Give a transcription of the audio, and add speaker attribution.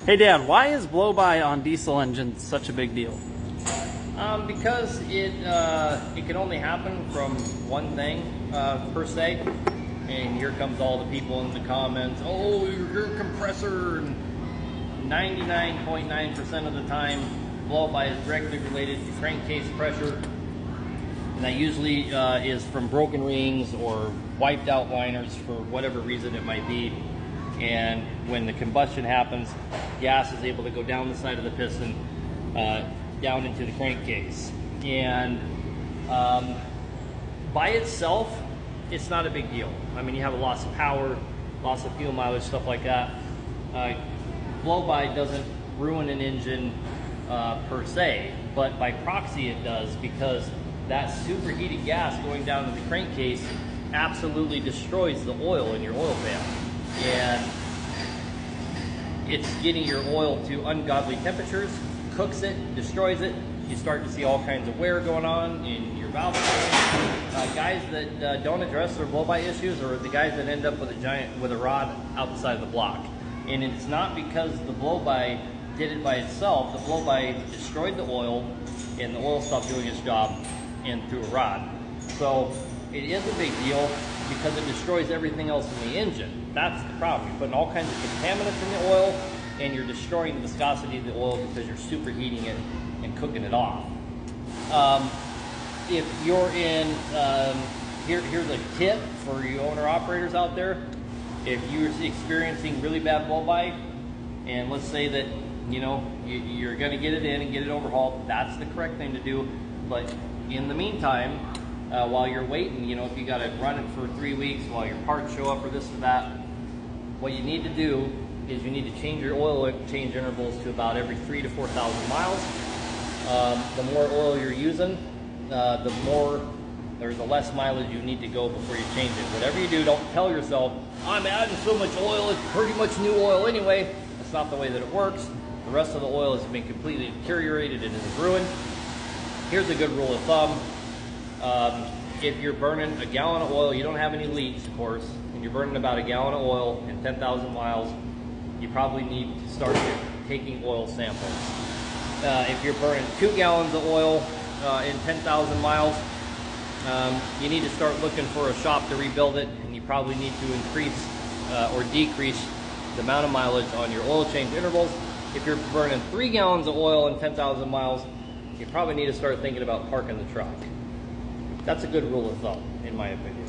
Speaker 1: Hey Dan, why is blow-by on diesel engines such a big deal?
Speaker 2: Because it can only happen from one thing per se, and here comes all the people in the comments. Oh, your compressor. And 99.9% of the time, blow-by is directly related to crankcase pressure, and that usually is from broken rings or wiped out liners for whatever reason it might be. And when the combustion happens, gas is able to go down the side of the piston, down into the crankcase. And by itself, it's not a big deal. I mean, you have a loss of power, loss of fuel mileage, stuff like that. Blow-by doesn't ruin an engine per se, but by proxy it does, because that superheated gas going down to the crankcase absolutely destroys the oil in your oil pan. And it's getting your oil to ungodly temperatures, cooks it, destroys it. You start to see all kinds of wear going on in your valve. Guys that don't address their blow-by issues are the guys that end up with a rod outside of the block. And it's not because the blow-by did it by itself. The blow-by destroyed the oil, and the oil stopped doing its job and threw a rod. So it is a big deal because it destroys everything else in the engine. That's the problem. You're putting all kinds of contaminants in the oil, and you're destroying the viscosity of the oil because you're superheating it and cooking it off. If you're in, here's a tip for you owner-operators out there. If you're experiencing really bad blow-by, and let's say that you're going to get it in and get it overhauled, that's the correct thing to do. But in the meantime, while you're waiting, if you got to run it for 3 weeks while your parts show up or this or that, what you need to do is you need to change your oil change intervals to about every 3,000 to 4,000 miles. The more oil you're using, the less mileage you need to go before you change it. Whatever you do, don't tell yourself, I'm adding so much oil, it's pretty much new oil anyway. That's not the way that it works. The rest of the oil has been completely deteriorated and is ruined. Here's a good rule of thumb. If you're burning a gallon of oil, you don't have any leaks, of course, and you're burning about a gallon of oil in 10,000 miles, you probably need to start taking oil samples. If you're burning 2 gallons of oil in 10,000 miles, you need to start looking for a shop to rebuild it, and you probably need to increase or decrease the amount of mileage on your oil change intervals. If you're burning 3 gallons of oil in 10,000 miles, you probably need to start thinking about parking the truck. That's a good rule of thumb, in my opinion.